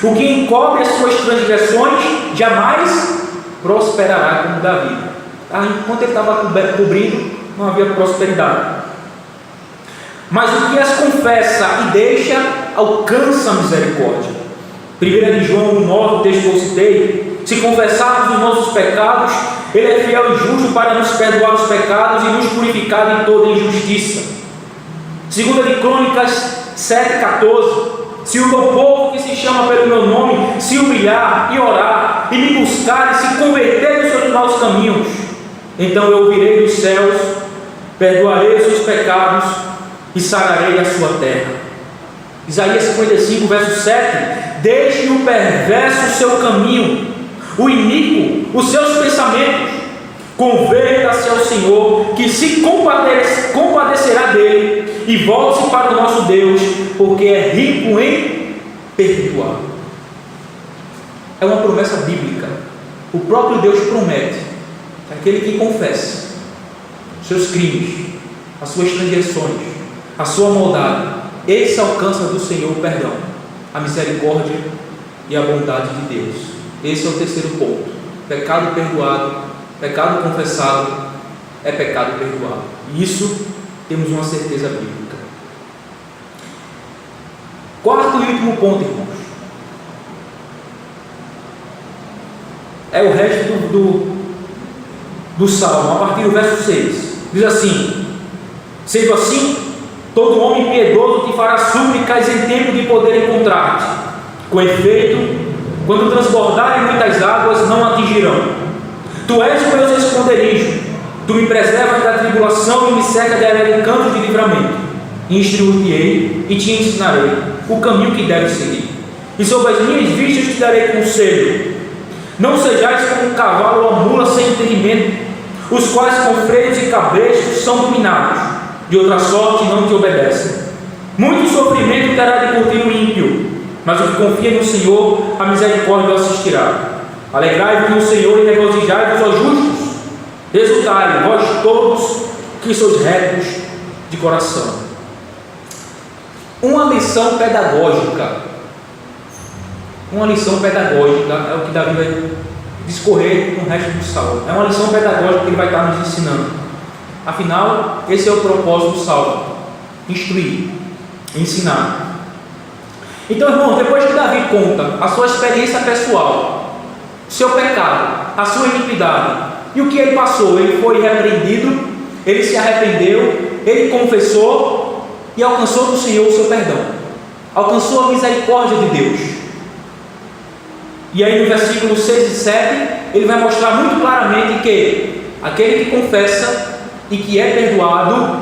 o que encobre as suas transgressões jamais prosperará como Davi. Enquanto ele estava cobrindo, não havia prosperidade. Mas o que as confessa e deixa, alcança a misericórdia. 1 João 9, o texto que eu citei: se confessarmos os nossos pecados, Ele é fiel e justo para nos perdoar os pecados e nos purificar de toda injustiça. 2 de Crônicas 7,14: se o meu povo que se chama pelo meu nome se humilhar e orar e me buscar e se converter dos seus maus caminhos, então eu ouvirei dos céus, perdoarei os seus pecados e sararei a sua terra. Isaías 55, verso 7: deixe o perverso o seu caminho, o iníquo os seus pensamentos, converta-se ao Senhor, que se compadecerá dele, e volte-se para o nosso Deus, porque é rico em perdoar. É uma promessa bíblica. O próprio Deus promete que aquele que confessa os seus crimes, as suas transgressões, a sua maldade, esse alcança do Senhor o perdão, a misericórdia e a bondade de Deus. Esse é o terceiro ponto. Pecado perdoado, pecado confessado é pecado perdoado. E isso temos uma certeza bíblica. Quarto e último ponto, irmãos, é o resto do Salmo, a partir do verso 6. Diz assim: sendo assim, todo homem piedoso te fará súplicas em tempo de poder encontrar-te. Com efeito, quando transbordarem muitas águas, não atingirão. Tu és o meu esconderijo, tu me preservas da tribulação e me cerca de cantos de livramento. Instruir-te-ei e te ensinarei o caminho que deves seguir, e sobre as minhas vistas te darei conselho. Não sejais como um cavalo ou uma mula sem entendimento, os quais com freios e cabrestos são dominados, de outra sorte não te obedecem. Muito sofrimento terá de curtir o ímpio, mas o que confia no Senhor, a misericórdia o assistirá. Alegrai-vos no Senhor e regozijai-vos, ó justos. Exultai, vós todos que sois retos de coração. Uma lição pedagógica. Uma lição pedagógica é o que Davi vai discorrer no resto do Salmo. É uma lição pedagógica que ele vai estar nos ensinando. Afinal, esse é o propósito do Salmo: instruir, ensinar. Então, irmãos, depois que Davi conta a sua experiência pessoal, o seu pecado, a sua iniquidade e o que ele passou, ele foi repreendido, ele se arrependeu, ele confessou e alcançou do Senhor o seu perdão, alcançou a misericórdia de Deus. E aí no versículo 6 e 7 ele vai mostrar muito claramente que aquele que confessa e que é perdoado,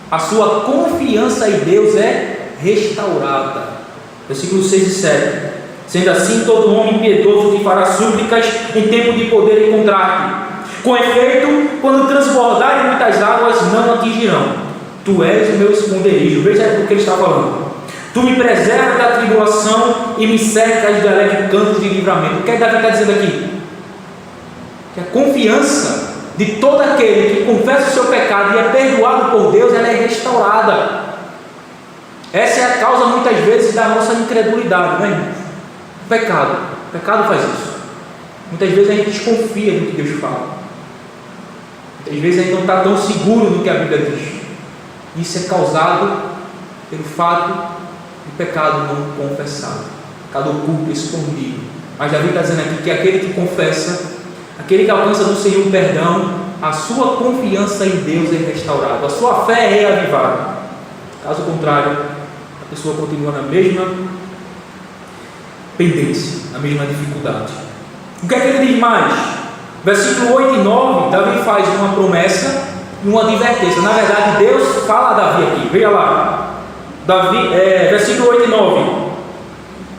a sua confiança em Deus é restaurada. Versículos 6 e 7: sendo assim, todo homem piedoso te fará súplicas em tempo de poder encontrar-te. Com efeito, quando transbordarem muitas águas, não atingirão. Tu és o meu esconderijo. Veja o que ele está falando. Tu me preservas da tribulação e me cercas de alegre cantos de livramento. O que Davi está dizendo aqui? Que a confiança de todo aquele que confessa o seu pecado e é perdoado por Deus, ela é restaurada. Essa é a causa muitas vezes da nossa incredulidade, não é, irmãos? O pecado faz isso. Muitas vezes a gente desconfia do que Deus fala. Muitas vezes a gente não está tão seguro do que a Bíblia diz. Isso é causado pelo fato do pecado não confessado, pecado oculto, escondido. Mas Davi está dizendo aqui que aquele que confessa, aquele que alcança do Senhor o perdão, a sua confiança em Deus é restaurada, a sua fé é reavivada. Caso contrário, a pessoa continua na mesma pendência, na mesma dificuldade. O que é que ele diz mais? Versículo 8 e 9, Davi faz uma promessa e uma advertência. Na verdade, Deus fala a Davi aqui. Veja lá, versículo 8 e 9: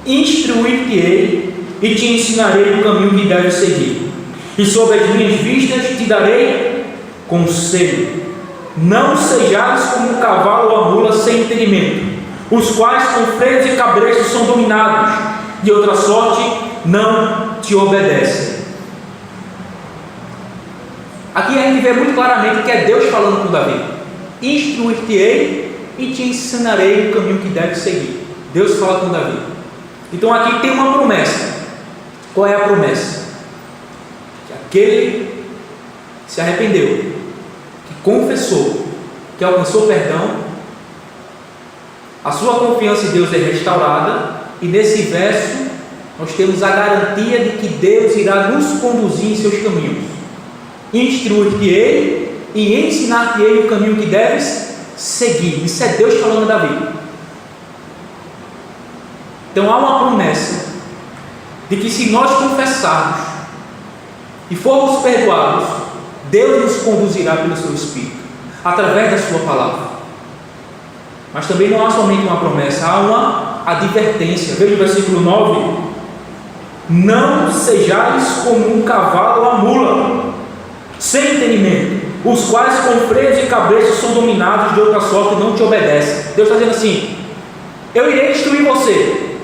instruir-te-ei e te ensinarei o caminho que deves seguir, e sobre as minhas vistas te darei conselho. Não sejais como um cavalo ou a mula sem entendimento, os quais com freios e cabrestos são dominados, de outra sorte não te obedecem. Aqui a gente vê muito claramente que é Deus falando com Davi: instruir-te-ei e te ensinarei o caminho que deve seguir. Deus fala com Davi. Então aqui tem uma promessa. Qual é a promessa? Que aquele que se arrependeu, que confessou, que alcançou perdão, a sua confiança em Deus é restaurada. E nesse verso nós temos a garantia de que Deus irá nos conduzir em seus caminhos. instruir-te-ei e ensinar-te-ei o caminho que deves seguir. Isso é Deus falando a Davi. Então há uma promessa de que se nós confessarmos e formos perdoados, Deus nos conduzirá pelo seu Espírito, através da sua palavra. Mas também não há somente uma promessa, há uma advertência. Veja o versículo 9: não sejais como um cavalo ou a mula, sem entendimento, os quais com freios e cabreços são dominados de outra sorte e não te obedecem. Deus está dizendo assim: eu irei instruir você,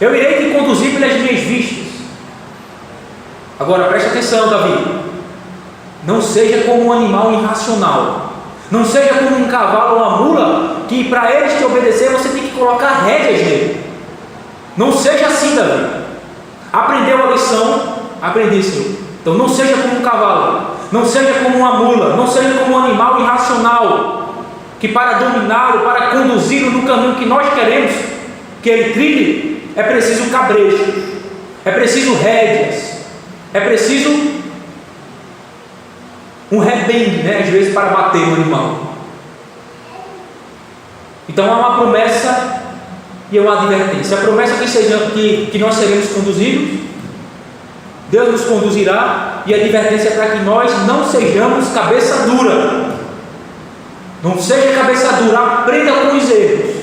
eu irei te conduzir pelas minhas vistas. Agora preste atenção, Davi, não seja como um animal irracional, não seja como um cavalo ou uma mula, que para eles te obedecer você tem que colocar rédeas nele. Não seja assim, Davi. Aprendeu a lição? Aprendi, Senhor. Então não seja como um cavalo, não seja como uma mula, não seja como um animal irracional, que para dominá-lo, para conduzi-lo no caminho que nós queremos que ele trilhe, é preciso cabresto, é preciso rédeas, é preciso um rebende, às vezes para bater no animal. Então há uma promessa e uma advertência. A promessa que nós seremos conduzidos, Deus nos conduzirá, e a advertência é para que nós não sejamos cabeça dura. Não seja cabeça dura, aprenda com os erros.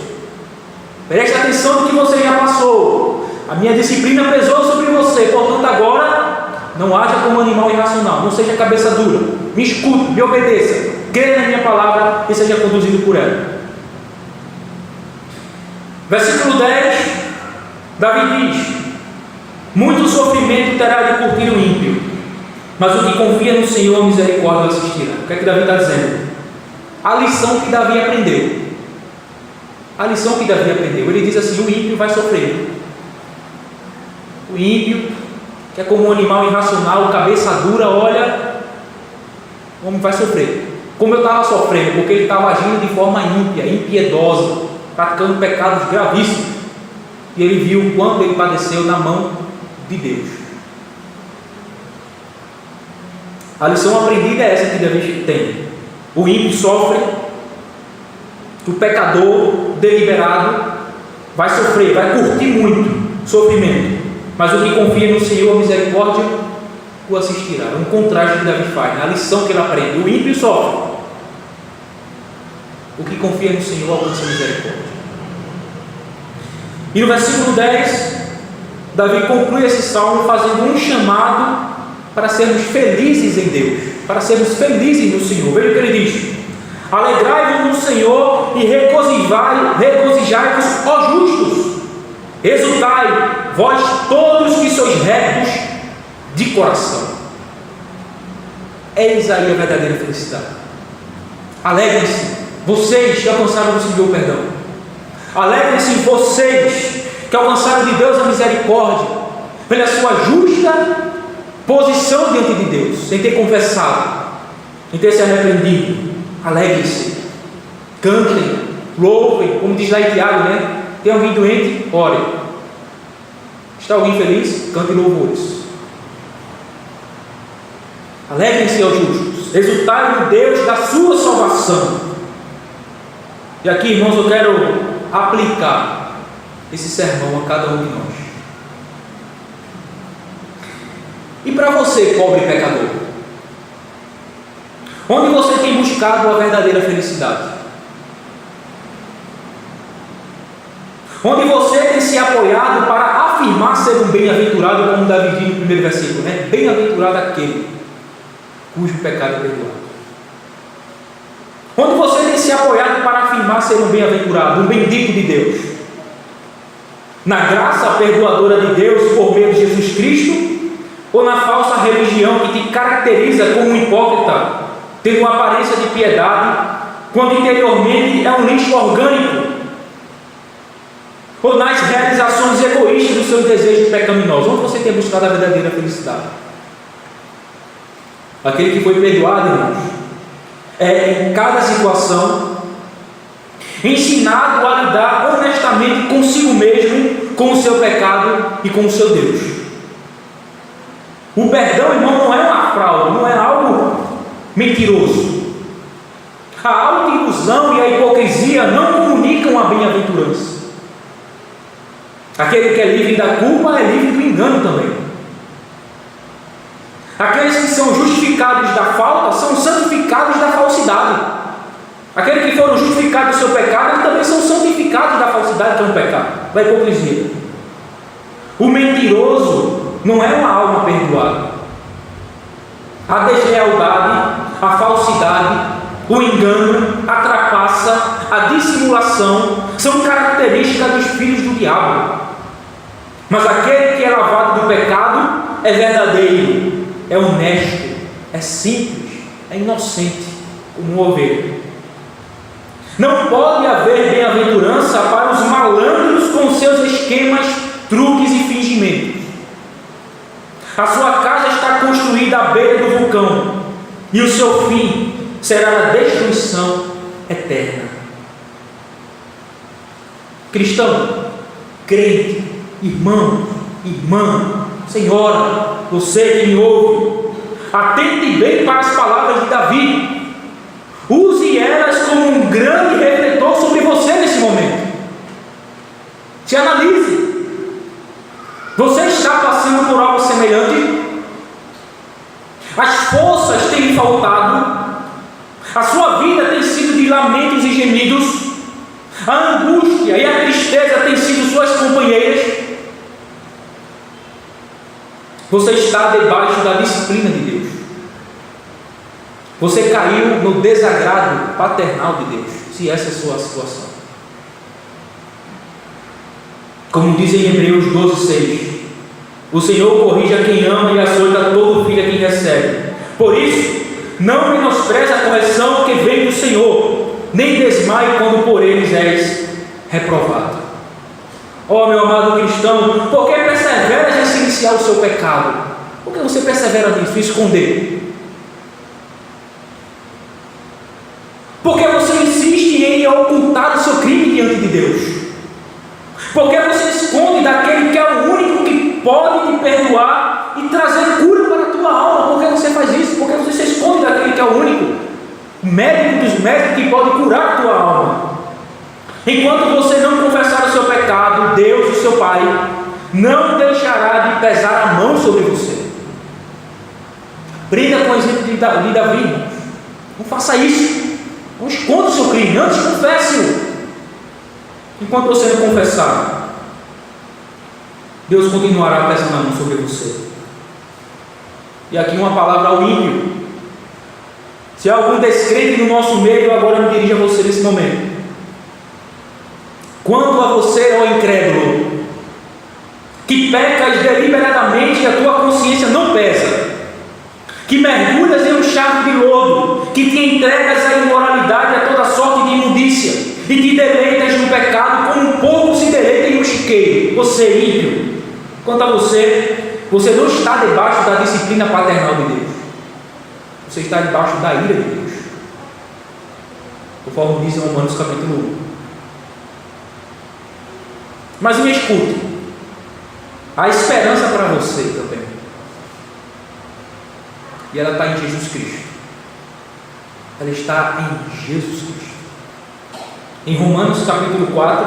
Preste atenção no que você já passou. A minha disciplina pesou sobre você, portanto agora não haja como um animal irracional. Não seja cabeça dura. Me escute, me obedeça, creia na minha palavra e seja conduzido por ela. Versículo 10, Davi diz: muito sofrimento terá de curtir o ímpio, mas o que confia no Senhor, a misericórdia o assistirá. O que é que Davi está dizendo? A lição que Davi aprendeu. A lição que Davi aprendeu. Ele diz assim: o ímpio vai sofrer. O ímpio, que é como um animal irracional, cabeça dura, olha, o homem vai sofrer. Como eu estava sofrendo, porque ele estava agindo de forma ímpia, impiedosa, praticando pecados gravíssimos, e ele viu o quanto ele padeceu na mão de Deus. A lição aprendida é essa que Davi tem. O ímpio sofre, o pecador deliberado vai sofrer, vai curtir muito sofrimento, mas o que confia no Senhor, a misericórdia o assistirá. É um contraste que Davi faz, a lição que ele aprende. O ímpio sofre, o que confia no Senhor alcança a misericórdia. E no versículo 10, Davi conclui esse salmo fazendo um chamado para sermos felizes em Deus, para sermos felizes no Senhor. Veja o que ele diz: alegrai-vos no Senhor e regozijai-vos, ó justos, exultai, vós todos que sois retos de coração. Eis aí a verdadeira felicidade. Alegrem-se vocês que alcançaram do Senhor o perdão. Alegrem-se vocês que alcançaram de Deus a misericórdia, pela sua justa posição diante de Deus, sem ter confessado, sem ter se arrependido. Alegrem-se, cantem, louvem, como diz lá em Tiago, Tem alguém doente? Ore. Está alguém feliz? Cante louvores. Alegrem-se, ó justos, exultai no Deus da sua salvação. E aqui, irmãos, eu quero aplicar esse sermão a cada um de nós. E para você, pobre pecador, onde você tem buscado a verdadeira felicidade? Onde você tem se apoiado para afirmar ser um bem-aventurado, como Davi diz no primeiro versículo, Bem-aventurado aquele cujo pecado é perdoado. Onde você tem se apoiado para afirmar ser um bem-aventurado, um bendito de Deus? Na graça perdoadora de Deus por meio de Jesus Cristo, ou na falsa religião que te caracteriza como um hipócrita, tendo uma aparência de piedade, quando interiormente é um lixo orgânico? Ou nas realizações egoístas dos seus desejos pecaminosos? Onde você tem buscado a verdadeira felicidade? Aquele que foi perdoado, irmãos, é em cada situação ensinado a lidar honestamente consigo mesmo, com o seu pecado e com o seu Deus. O perdão, irmão, não é uma fraude, não é algo mentiroso. A autoilusão e a hipocrisia não comunicam a bem-aventurança. Aquele que é livre da culpa é livre do engano também. Aqueles que são justificados da falta são santificados da falsidade. Aqueles que foram justificados do seu pecado, eles também são santificados da falsidade, que é um pecado, da hipocrisia. O mentiroso não é uma alma perdoada. A deslealdade, a falsidade, o engano, a trapaça, a dissimulação são características dos filhos do diabo. Mas aquele que é lavado do pecado é verdadeiro, é honesto, é simples, é inocente, como uma ovelha. Não pode haver bem-aventurança para os malandros com seus esquemas, truques e fingimentos. A sua casa está construída à beira do vulcão, e o seu fim será a destruição eterna. Cristão, crente, irmão, irmã, senhora, você que me ouve, atente bem para as palavras de Davi. Use elas como um grande refletor sobre você nesse momento. Se analise. Você está passando por algo semelhante? As forças têm lhe faltado? A sua vida tem sido de lamentos e gemidos? A angústia e a tristeza têm sido suas companheiras? Você está debaixo da disciplina de Deus. Você caiu no desagrado paternal de Deus, se essa é a sua situação. Como diz em Hebreus 12:6, o Senhor corrige a quem ama e açoita todo filho a quem recebe. Por isso, não menospreze a correção que vem do Senhor, nem desmaie quando por eles és reprovado. Ó meu amado cristão, por que perseveras em silenciar o seu pecado? Por que você persevera nisso, esconder? Porque você insiste em ocultar o seu crime diante de Deus? Porque você esconde daquele que é o único que pode te perdoar e trazer cura para a tua alma? Por que você faz isso? Porque você se esconde daquele que é o único médico dos médicos que pode curar a tua alma. Enquanto você não confessar o seu pecado, Deus, o seu Pai, não deixará de pesar a mão sobre você. Aprenda com o exemplo de Davi. Não faça isso. Não esconda o seu crime, antes confesse-o. Enquanto você não confessar, Deus continuará pesando a mão sobre você. E aqui uma palavra ao ímpio. Se há algum descrente no nosso meio, agora me dirijo a você nesse momento. Quanto a você, ó incrédulo, que pecas deliberadamente e a tua consciência não pesa, que mergulhas em um charco de lodo, que te entregas à imoralidade e a toda sorte de imundícia, e te deleitas no pecado como um porco se deleita em um chiqueiro. Você, ímpio, quanto a você, você não está debaixo da disciplina paternal de Deus. Você está debaixo da ira de Deus, conforme diz em Romanos capítulo 1. Mas me escute, há esperança para você também, e ela está em Jesus Cristo. Ela está em Jesus Cristo. Em Romanos capítulo 4,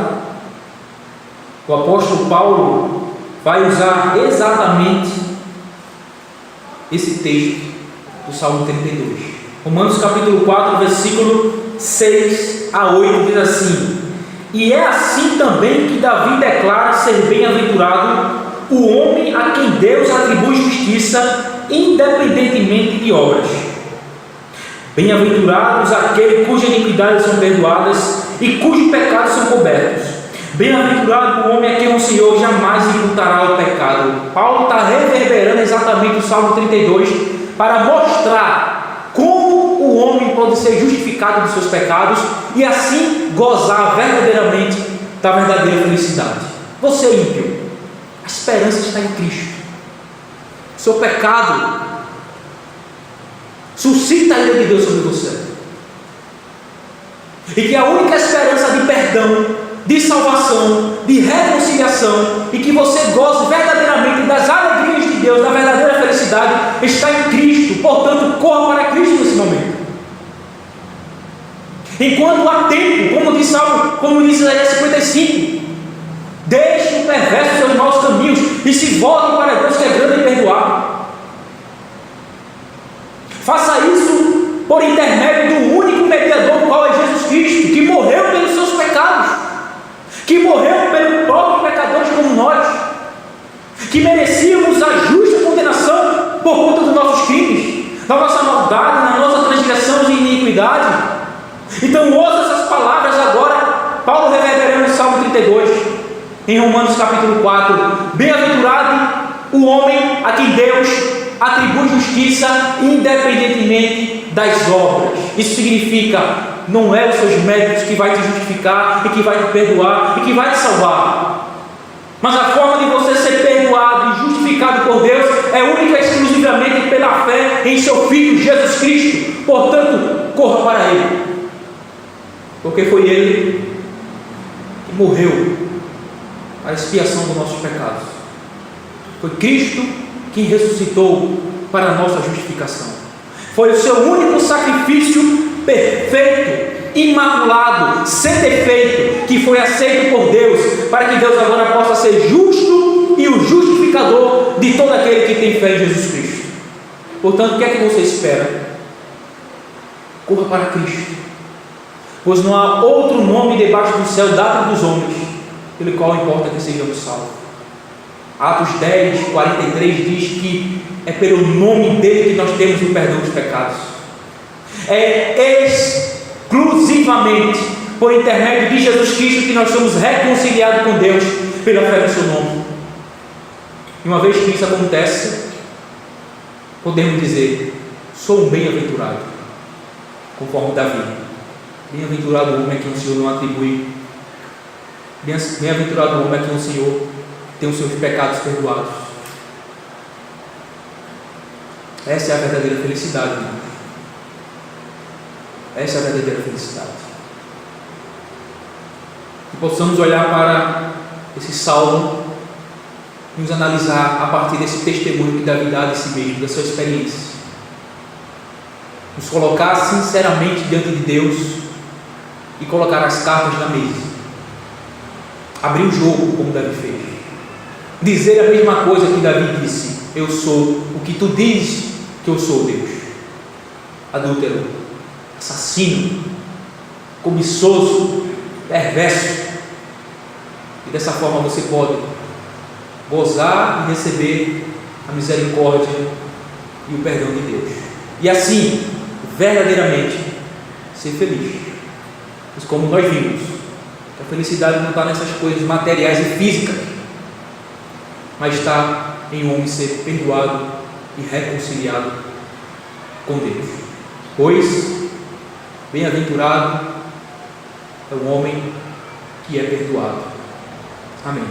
o apóstolo Paulo vai usar exatamente esse texto do Salmo 32. Romanos capítulo 4, versículo 6 a 8 diz assim: e é assim também que Davi declara ser bem-aventurado o homem a quem Deus atribui justiça, independentemente de obras. Bem-aventurados aqueles cujas iniquidades são perdoadas e cujos pecados são cobertos. Bem-aventurado o homem a quem o Senhor jamais imputará o pecado. Paulo está reverberando exatamente o Salmo 32 para mostrar como o homem pode ser justificado dos seus pecados e assim gozar verdadeiramente da verdadeira felicidade. Você, ímpio, a esperança está em Cristo. Seu pecado suscita a ira de Deus sobre você, e que a única esperança de perdão, de salvação, de reconciliação, e que você goze verdadeiramente das alegrias reis de Deus, a verdadeira felicidade está em Cristo. Portanto, corra para Cristo nesse momento. Enquanto há tempo, como diz Isaías 55, deixe o perverso seus maus caminhos e se volte para Deus, que é grande em perdoar. Faça isso por intermédio do único mediador, qual é Jesus Cristo, que morreu pelos seus pecados, que morreu pelos próprios pecadores como nós, que merecíamos a justa condenação por conta dos nossos crimes, da nossa maldade, na nossa transgressão e iniquidade. Então ouça essas palavras agora, Paulo reverberando no Salmo 32, em Romanos capítulo 4: bem-aventurado o homem a quem Deus atribui justiça independentemente das obras. Isso significa, não é os seus méritos que vai te justificar e que vai te perdoar e que vai te salvar, mas a forma de você ser perdoado e justificado por Deus é única e exclusivamente pela fé em seu Filho Jesus Cristo. Portanto, corra para Ele, porque foi Ele que morreu a expiação dos nossos pecados. Foi Cristo que ressuscitou para a nossa justificação. Foi o seu único sacrifício perfeito, imaculado, sem defeito, que foi aceito por Deus, para que Deus agora possa ser justo e o justificador de todo aquele que tem fé em Jesus Cristo. Portanto, o que é que você espera? Corra para Cristo, pois não há outro nome debaixo do céu dado dos homens, pelo qual importa que sejamos salvos. Atos 10, 43 diz que é pelo nome dele que nós temos o perdão dos pecados. É exclusivamente por intermédio de Jesus Cristo que nós somos reconciliados com Deus pela fé no seu nome. E uma vez que isso acontece, podemos dizer: sou um bem-aventurado, conforme Davi. Bem-aventurado o homem a quem o Senhor não atribui. Bem-aventurado o homem a quem o Senhor tem os seus pecados perdoados. Essa é a verdadeira felicidade, irmãos. Essa é a verdadeira felicidade. Que possamos olhar para esse salmo e nos analisar a partir desse testemunho que Davi dá de si mesmo, da sua experiência. Nos colocar sinceramente diante de Deus e colocar as cartas na mesa. Abrir o jogo como Davi fez. Dizer a mesma coisa que Davi disse: eu sou o que tu dizes que eu sou, Deus. Adúltero, assassino, cobiçoso, perverso. E dessa forma você pode gozar e receber a misericórdia e o perdão de Deus, e assim verdadeiramente ser feliz. Pois como nós vimos, a felicidade não está nessas coisas materiais e físicas, mas está em um homem ser perdoado e reconciliado com Deus. Pois bem-aventurado é o homem que é perdoado. Amém.